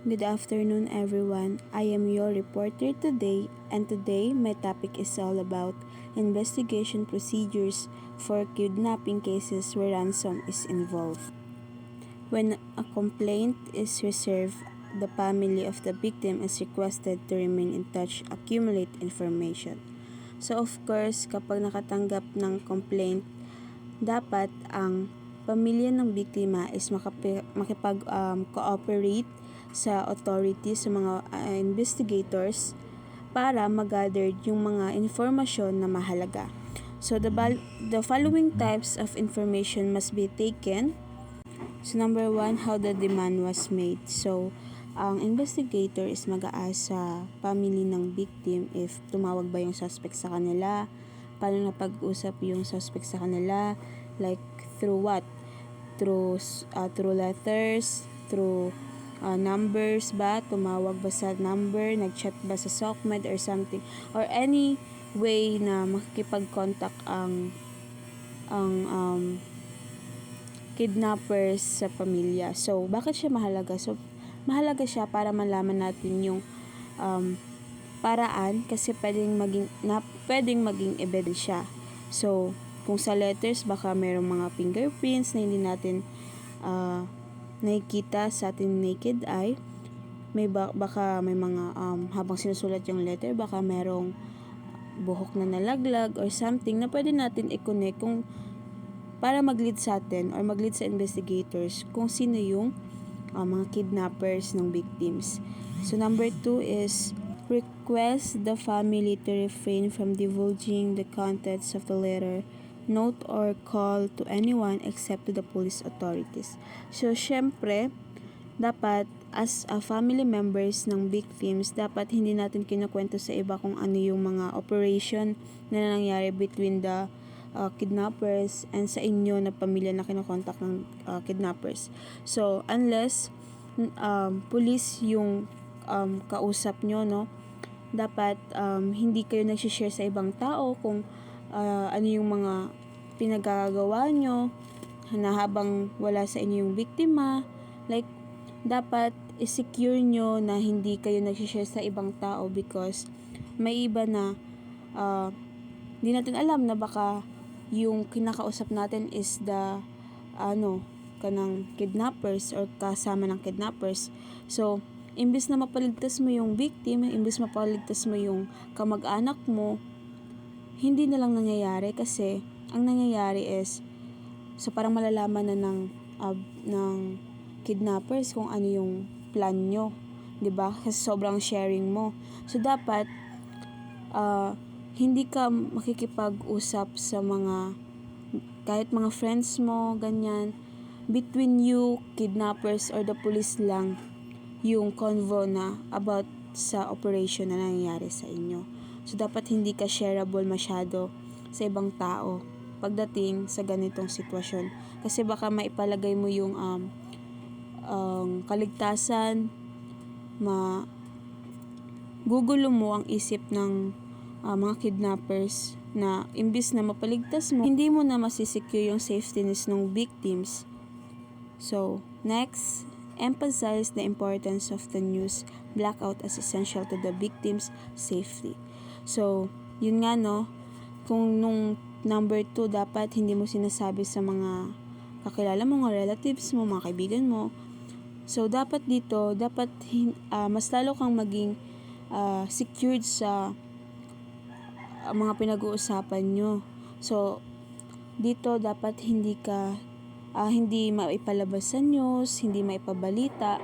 Good afternoon, everyone. I am your reporter today, and today my topic is all about investigation procedures for kidnapping cases where ransom is involved. When a complaint is received, the family of the victim is requested to remain in touch, accumulate information. So of course, kapag nakatanggap ng complaint, dapat ang pamilya ng biktima is makipag-cooperate sa authorities, sa mga investigators para mag-gather yung mga informasyon na mahalaga. So the following types of information must be taken. So number 1, how the demand was made. So ang investigator is mag-ask sa family ng victim if tumawag ba yung suspect sa kanila, paano napag-usap yung suspect sa kanila, like through what? Through letters, through numbers ba, tumawag ba sa number, nag-chat ba sa SOCMED or something, or any way na makikipag-contact ang kidnappers sa pamilya. So, bakit siya mahalaga? So, mahalaga siya para malaman natin yung paraan kasi pwedeng maging ebidensya. So, kung sa letters, baka mayroong mga fingerprints na hindi natin nakikita sa ating naked eye. Baka may mga habang sinusulat yung letter, baka mayroong buhok na nalaglag or something na pwede natin i-connect kung para mag-lead sa atin or mag-lead sa investigators kung sino yung mga kidnappers ng victims. So, number 2 is request the family to refrain from divulging the contents of the letter, note, or call to anyone except to the police authorities. So, syempre, dapat as a family members ng victims, dapat hindi natin kinukwento sa iba kung ano yung mga operation na nangyari between the kidnappers and sa inyo na pamilya na kinokontak ng kidnappers. So, unless police yung kausap nyo, no, dapat hindi kayo nagsishare sa ibang tao kung ano yung mga pinagagawa nyo na habang wala sa inyo yung biktima. Like, dapat i-secure nyo na hindi kayo nagsishare sa ibang tao because may iba na hindi natin alam na baka yung kinakausap natin is the kanang kidnappers or kasama ng kidnappers. So, imbes na mapaligtas mo yung victim, imbes mapaligtas mo yung kamag-anak mo, hindi na lang nangyayari kasi ang nangyayari is so parang malalaman na ng kidnappers kung ano yung plan nyo, 'di ba? Kasi sobrang sharing mo. So dapat hindi ka makikipag-usap sa kahit mga friends mo, ganyan. Between you, kidnappers, or the police lang yung convo na about sa operation na nangyayari sa inyo. So, dapat hindi ka shareable masyado sa ibang tao pagdating sa ganitong sitwasyon. Kasi baka maipalagay mo yung kaligtasan, gugulo mo ang isip ng mga kidnappers na imbis na mapaligtas mo, hindi mo na masisecure yung safetyness ng victims. So, next, emphasize the importance of the news blackout as essential to the victim's safety. So, yun nga no, kung nung number 2, dapat hindi mo sinasabi sa mga kakilala mo, mga relatives mo, mga kaibigan mo. So, dapat dito, mas lalo kang maging secured sa mga pinag-uusapan nyo. So, dito dapat hindi maipalabas sa news, hindi maipabalita.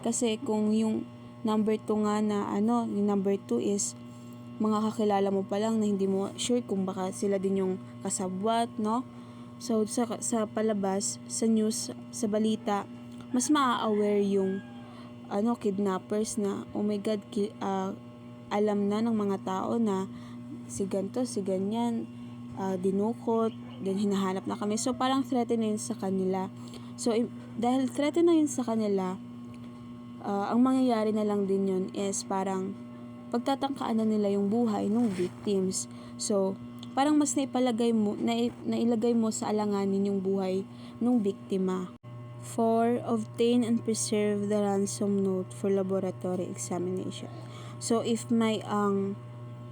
Kasi kung yung number 2 nga na yung number 2 is mga kakilala mo pa lang na hindi mo sure kung baka sila din yung kasabwat, no? So, sa palabas, sa news, sa balita, mas maa-aware yung kidnappers na, oh my God, alam na ng mga tao na si ganto, si ganyan, dinukot, then hinahanap na kami. So, parang threaten na yun sa kanila. So, dahil threaten na yun sa kanila, ang mangyayari na lang din yun is parang pagtatangkaan na nila yung buhay ng victims. So, parang mas nailagay mo sa alanganin yung buhay ng biktima. 4. Obtain and preserve the ransom note for laboratory examination. So, if may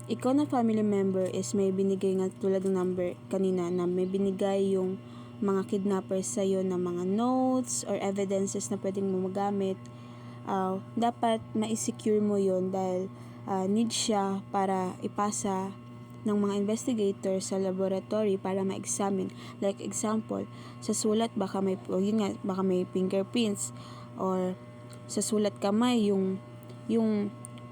ikaw na family member is may binigay nga tulad ng number kanina na may binigay yung mga kidnappers sa'yo na mga notes or evidences na pwedeng mo magamit, dapat ma-secure mo yon dahil need siya para ipasa ng mga investigator sa laboratory para ma-examine. Like example, sa sulat baka may baka may fingerprints, or sa sulat kamay yung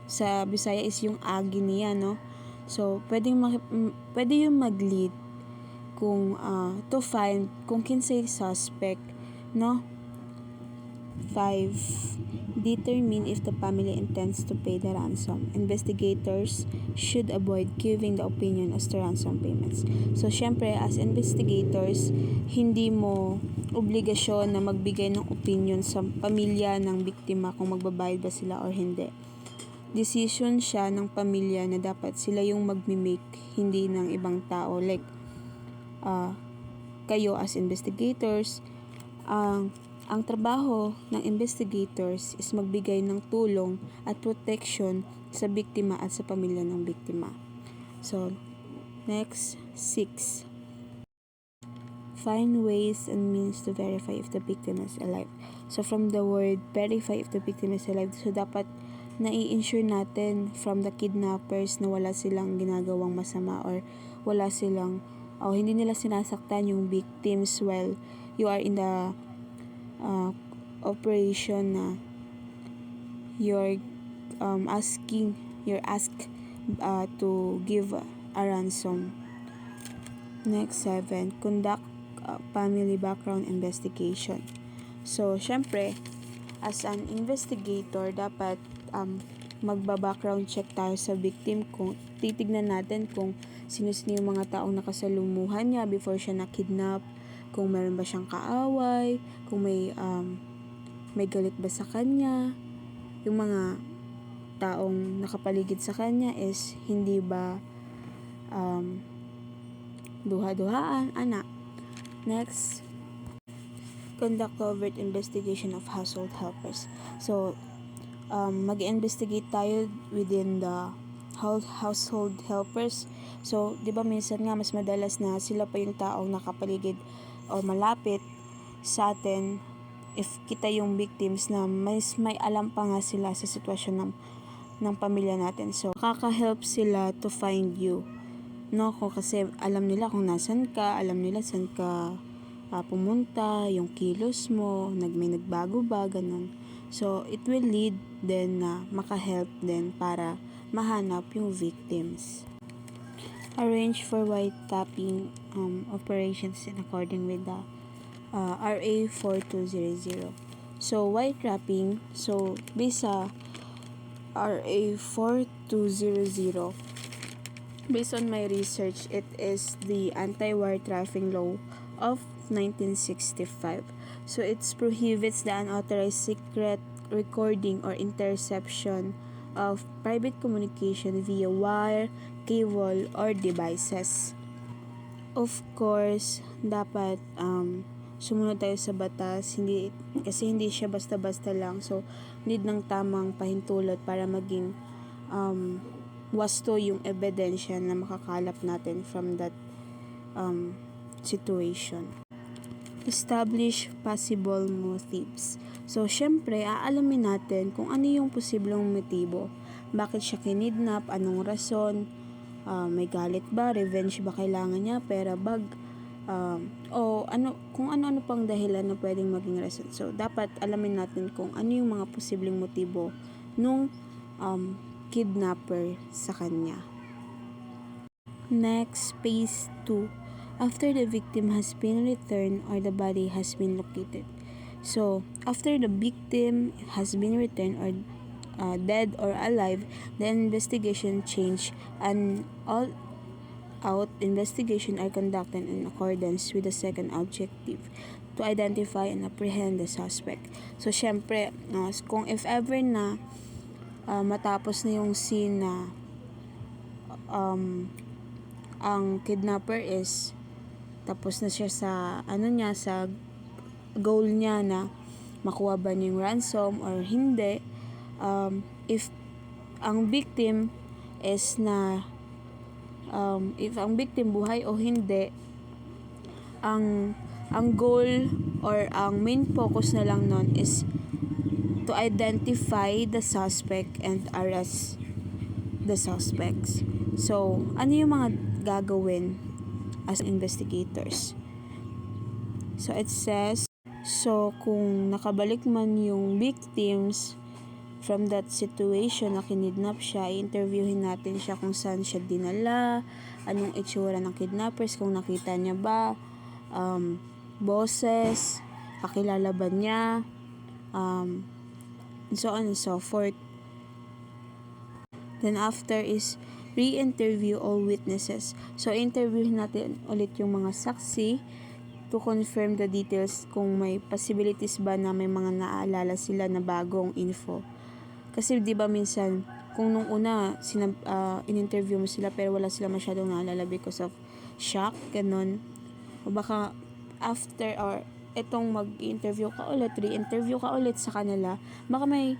sa Bisaya is yung agi niya, no? So pwede yung mag-lead kung to find kung kinsay suspect, no? 5. Determine if the family intends to pay the ransom. Investigators should avoid giving the opinion as to ransom payments. So, syempre, as investigators, hindi mo obligasyon na magbigay ng opinion sa pamilya ng biktima kung magbabayad ba sila or hindi. Decision siya ng pamilya na dapat sila yung magmimake, hindi ng ibang tao. Like, kayo as investigators, ang trabaho ng investigators is magbigay ng tulong at protection sa biktima at sa pamilya ng biktima. So, next, 6. Find ways and means to verify if the victim is alive. So, from the word verify if the victim is alive, so dapat nai-ensure natin from the kidnappers na wala silang ginagawang masama or wala silang, hindi nila sinasaktan yung victims while you are in the operation na you're asked to give a ransom. Next, 7. Conduct family background investigation. So, syempre, as an investigator, dapat magba-background check tayo sa victim, kung titignan natin kung sino-sino yung mga taong nakasalumuhan niya before siya na-kidnap, kung meron ba siyang kaaway, kung may galit ba sa kanya, yung mga taong nakapaligid sa kanya is hindi ba duha-duhaan, ana. Next, conduct covert investigation of household helpers. So, mag-investigate tayo within the household helpers. So, di ba minsan nga mas madalas na sila pa yung taong nakapaligid o malapit sa atin if kita yung victims na may alam pa nga sila sa sitwasyon ng pamilya natin. So, kaka-help sila to find you. No, kasi alam nila kung nasan ka, alam nila saan ka pumunta, yung kilos mo, may nagbago ba, ganun. So, it will lead then na maka-help din para mahanap yung victims. Arrange for wiretapping operations in according with the RA 4200. So, wiretapping, so based sa RA 4200, based on my research, it is the anti-wiretapping law of 1965. So, it prohibits the unauthorized secret recording or interception of private communication via wire, cable, or devices. Of course, dapat sumunod tayo sa batas, kasi hindi siya basta-basta lang. So, need ng tamang pahintulot para maging wasto yung ebidensya na makakalap natin from that situation. Establish possible motives. So, syempre, aalamin natin kung ano yung posibleng motibo. Bakit siya kinidnap? Anong rason? May galit ba? Revenge ba kailangan niya? Pera bag? Kung ano-ano pang dahilan na pwedeng maging rason. So, dapat alamin natin kung ano yung mga posibleng motibo nung kidnapper sa kanya. Next, phase 2. After the victim has been returned or the body has been located. So, after the victim has been returned or dead or alive, the investigation change and all-out investigation are conducted in accordance with the second objective to identify and apprehend the suspect. So, syempre, kung if ever na matapos na yung scene na ang kidnapper is tapos na siya sa goal niya na makuha ba niya yung ransom or hindi. If ang victim is if ang victim buhay o hindi, ang goal or ang main focus na lang nun is to identify the suspect and arrest the suspects. So, ano yung mga gagawin as investigators? So, it says, kung nakabalik man yung victims from that situation na kinidnap siya, i-interviewin natin siya kung saan siya dinala, anong itsura ng kidnappers, kung nakita niya ba, boses, kakilala ba niya, and so on and so forth. Then after is re-interview all witnesses. So, interviewin natin ulit yung mga saksi to confirm the details kung may possibilities ba na may mga naaalala sila na bagong info. Kasi di ba minsan, kung nung una in-interview mo sila pero wala sila masyadong naalala because of shock, ganun. O baka after or etong mag-interview ka ulit, re-interview ka ulit sa kanila, baka may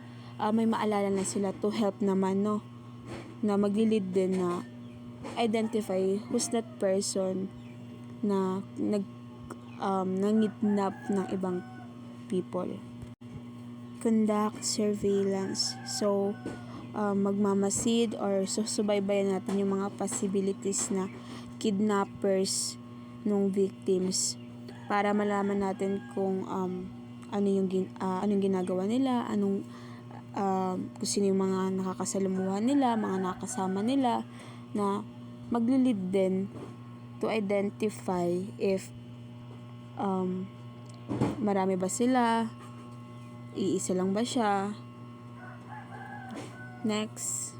maalala na sila to help naman, no? Na magli-lead din na identify who's that person na nangidnap ng ibang people. Conduct surveillance. So, magmamasid or susubaybayan natin yung mga possibilities na kidnappers nung victims para malaman natin kung anong ginagawa nila, kung sino yung mga nakakasalamuhan nila, mga nakasama nila, na magli-lead din to identify if marami ba sila, iisa lang ba siya. Next,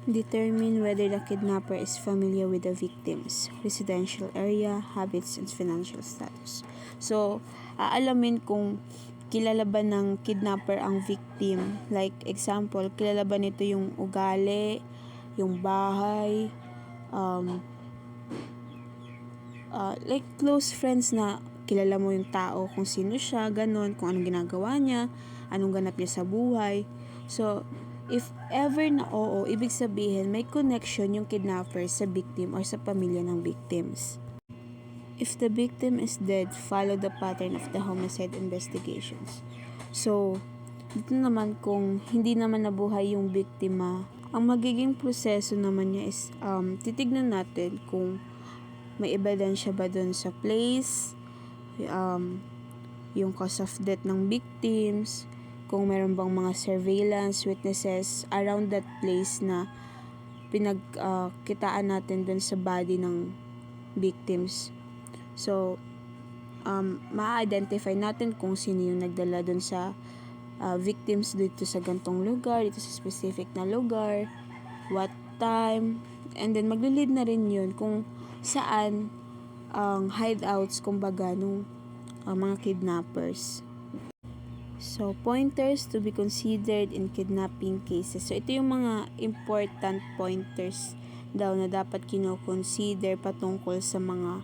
determine whether the kidnapper is familiar with the victim's residential area, habits, and financial status. So, aalamin kung kilala ba ng kidnapper ang victim. Like, example, kilala ba nito yung ugali, yung bahay, like close friends na kilala mo yung tao, kung sino siya, ganun, kung anong ginagawa niya, anong ganap niya sa buhay. So, if ever na oo, ibig sabihin may connection yung kidnapper sa victim or sa pamilya ng victims. If the victim is dead, follow the pattern of the homicide investigations. So, dito naman kung hindi naman nabuhay yung biktima, ang magiging proseso naman niya is titignan natin kung may ebidensya ba dun sa place, yung cause of death ng victims, kung meron bang mga surveillance witnesses around that place na pinagkitaan natin dun sa body ng victims. So, ma-identify natin kung sino yung nagdala dun sa victims dito sa gantong lugar, dito sa specific na lugar, what time, and then magli-lead na rin yun kung saan ang hideouts, kumbaga, nung mga kidnappers. So, pointers to be considered in kidnapping cases. So, ito yung mga important pointers daw na dapat kino-consider patungkol sa mga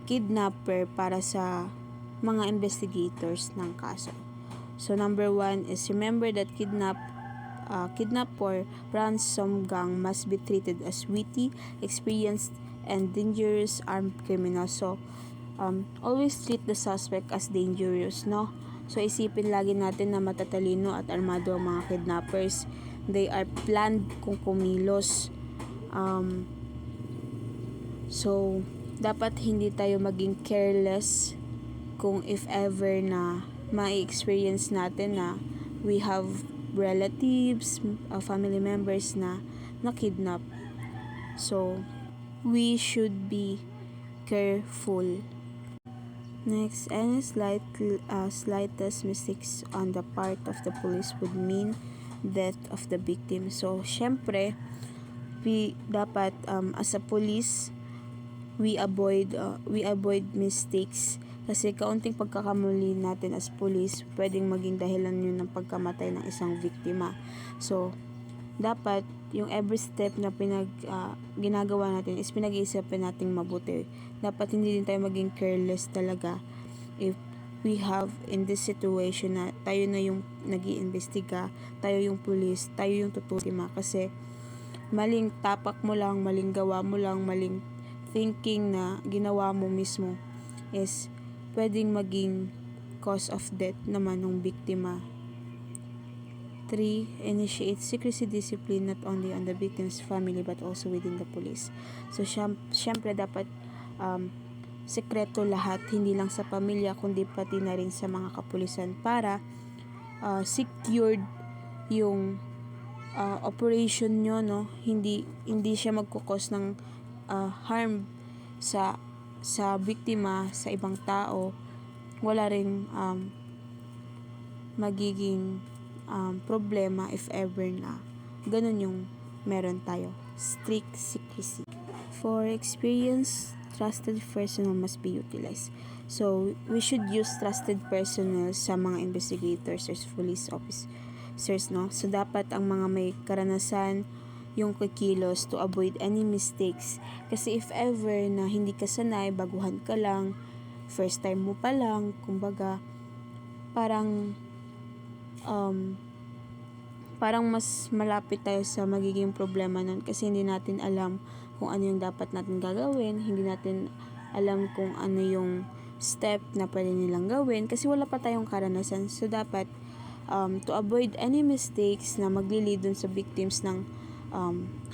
kidnapper para sa mga investigators ng kaso. So, number 1 is remember that kidnapper ransom gang must be treated as witty, experienced, and dangerous armed criminals. So, always treat the suspect as dangerous, no? So, isipin lagi natin na matatalino at armado ang mga kidnappers. They are planned kung kumilos. So, dapat hindi tayo maging careless kung if ever na ma-experience natin na we have relatives, family members na nakidnap. So, we should be careful. Next, any slightest mistakes on the part of the police would mean death of the victim. So, syempre, dapat as a police, we avoid mistakes kasi kaunting pagkakamali natin as police pwedeng maging dahilan yun ng pagkamatay ng isang biktima. So, dapat yung every step na ginagawa natin is pinag-iisipin nating mabuti. Dapat hindi din tayo maging careless talaga if we have in this situation na tayo na yung nag-iimbestiga, tayo yung pulis, tayo yung tututima, kasi maling tapak mo lang, maling gawa mo lang, maling thinking na ginawa mo mismo is pwedeng maging cause of death naman ng biktima. 3. Initiate secrecy discipline not only on the victim's family but also within the police. So, syempre dapat sekreto lahat, hindi lang sa pamilya kundi pati na rin sa mga kapulisan para secured yung operation nyo, no? Hindi siya magkukos ng harm sa biktima, sa ibang tao. Wala ring magiging problema if ever na ganun yung meron tayo. Strict secrecy. For experience, trusted personnel must be utilized. So, we should use trusted personnel sa mga investigators or police officers, no? So, dapat ang mga may karanasan yung kikilos to avoid any mistakes. Kasi if ever na hindi ka sanay, baguhan ka lang, first time mo pa lang, kumbaga, parang mas malapit tayo sa magiging problema nun kasi hindi natin alam kung ano yung dapat natin gagawin, hindi natin alam kung ano yung step na pwede nilang gawin kasi wala pa tayong karanasan. So, dapat to avoid any mistakes na magli-lead dun sa victims ng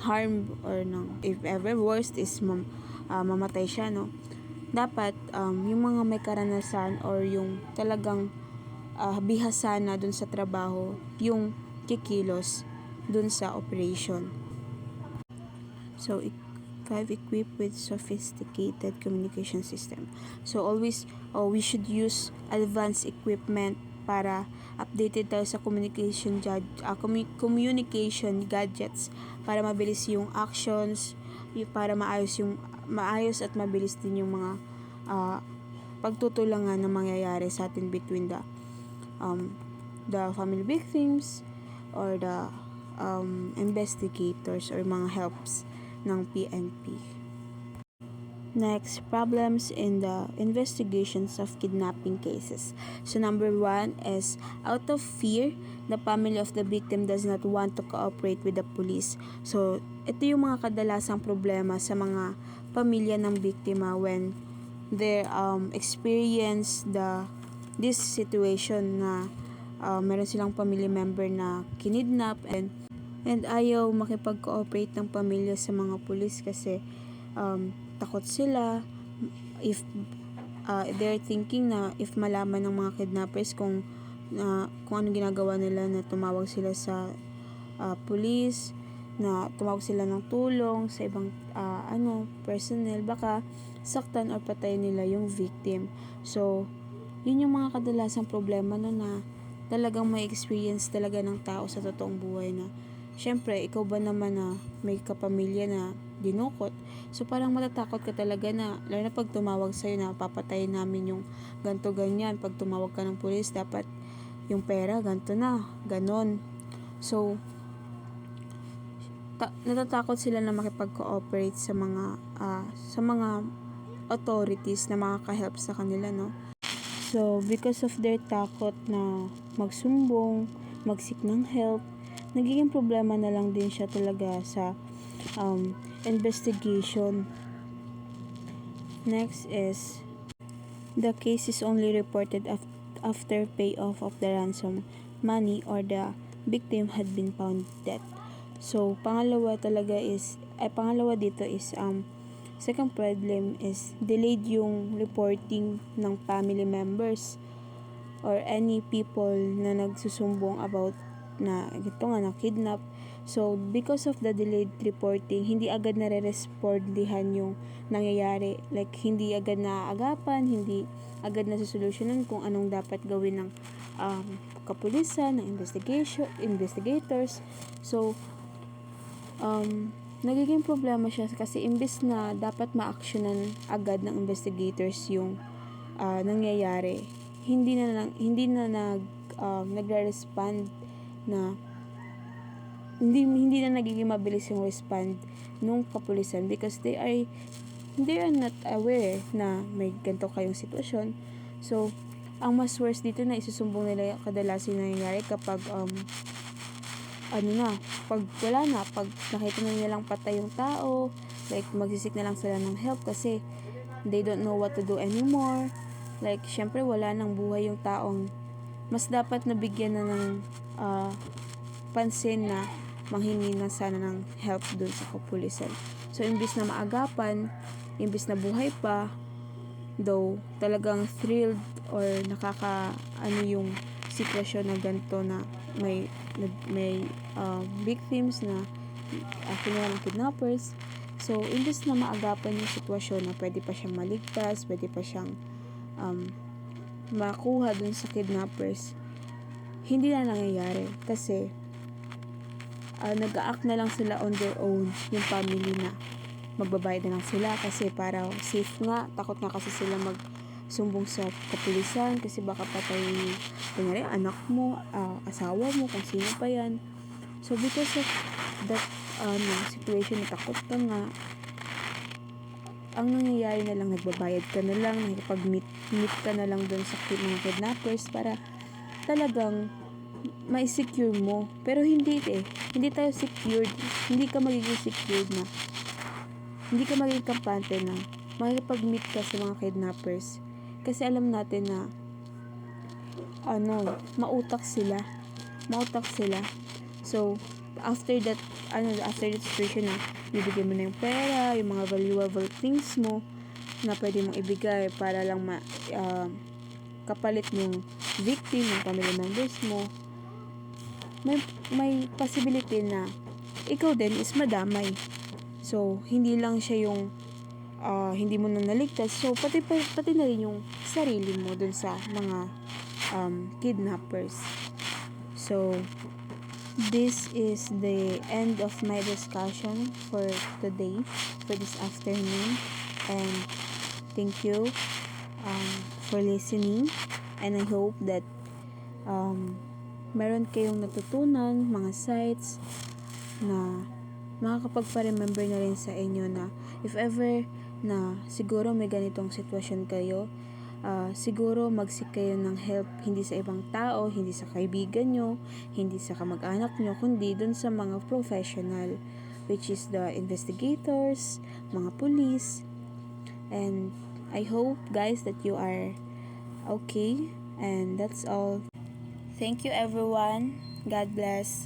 harm or ng, if ever worst is mamatay siya, no? Dapat yung mga may karanasan or yung talagang bihasa na dun sa trabaho, yung kikilos dun sa operation. So, 5. Equipped with sophisticated communication system. So, always, we should use advanced equipment para updated tayo sa communication gadgets para mabilis yung actions, para maayos at mabilis din yung mga pagtutulangan na mangyayari sa atin between the family victims or the investigators or mga helps ng PNP. Next, problems in the investigations of kidnapping cases. So, number 1 is out of fear, the family of the victim does not want to cooperate with the police. So, ito yung mga kadalasang problema sa mga pamilya ng biktima when they experience this situation na meron silang family member na kinidnap and ayaw makipag-cooperate ng pamilya sa mga pulis kasi takot sila if they're thinking na if malaman ng mga kidnappers kung anong ginagawa nila, na tumawag sila sa pulis, na tumawag sila ng tulong sa ibang personnel, baka saktan or patayin nila yung victim. So, yun yung mga kadalasang problema na talagang may experience talaga ng tao sa totoong buhay na syempre, ikaw ba naman na may kapamilya na dinukot? So, parang matatakot ka talaga na, lalo na pag tumawag sa'yo na papatayin namin yung ganto ganyan. Pag tumawag ka ng pulis, dapat yung pera, ganto na, ganon. So, natatakot sila na makipag-cooperate sa mga authorities na makaka-help sa kanila, no? So, because of their takot na magsumbong, mag-seek ng help, nagiging problema na lang din siya talaga sa investigation. Next is, the case is only reported after payoff of the ransom money or the victim had been found dead. So, pangalawa dito is second problem is delayed yung reporting ng family members or any people na nagsusumbong about na ito nga na-kidnap. So, because of the delayed reporting, hindi agad nare-respondihan yung nangyayari. Like, hindi agad naaagapan, hindi agad nasusolusyonan kung anong dapat gawin ng kapulisan, ng investigators. So, nagiging problema siya kasi imbes na dapat ma-actionan agad ng investigators yung nangyayari, hindi na nagre-respond na hindi na nagiging mabilis yung respond nung kapulisan because they are not aware na may ganito kayong sitwasyon. So, ang mas worst dito na isusumbong nila kadalasan na nangyayari kapag pag wala na, pag nakita na nilang patay yung tao, like magsisik na lang sila ng help kasi they don't know what to do anymore. Like, syempre wala nang buhay yung taong mas dapat nabigyan na ng pansin na manghingi na sana ng help dun sa kapulisan. So, imbis na maagapan, imbis na buhay pa, though talagang thrilled or yung sitwasyon na ganito na may victims na kinuha ng kidnappers. So, imbis na maagapan yung sitwasyon na pwede pa siyang maligtas, pwede pa siyang makuha dun sa kidnappers, hindi na nangyayari kasi nag-a-act na lang sila on their own, yung family na magbabayad na lang sila kasi para safe nga, takot nga kasi sila magsumbong sa kapulisan kasi baka patay kunyari anak mo, asawa mo, kung sino pa yan. So because of that situation na takot ka nga, ang nangyayari na lang, nagbabayad ka na lang, nakikipag-meet ka na lang dun sa mga kidnappers para talagang ma-secure mo. Pero hindi tayo secured, hindi ka magiging secured na, hindi ka magiging kampante na makikipag-meet ka sa mga kidnappers kasi alam natin na mautak sila. So after that situation na bibigyan mo na yung pera, yung mga valuable things mo na pwede mong ibigay para lang kapalit yung victim, yung family members mo, may possibility na ikaw din is madamay. So hindi lang siya yung hindi mo na naligtas, so pati na rin yung sarili mo dun sa mga kidnappers. So this is the end of my discussion for today, for this afternoon, and thank you for listening, and I hope that meron kayong natutunan mga sites na makakapagpa-remember na rin sa inyo na if ever na siguro may ganitong sitwasyon kayo, siguro mag-seek kayo ng help, hindi sa ibang tao, hindi sa kaibigan nyo, hindi sa kamag-anak nyo, kundi dun sa mga professional, which is the investigators, mga police. And I hope guys that you are okay, and that's all. Thank you everyone. God bless.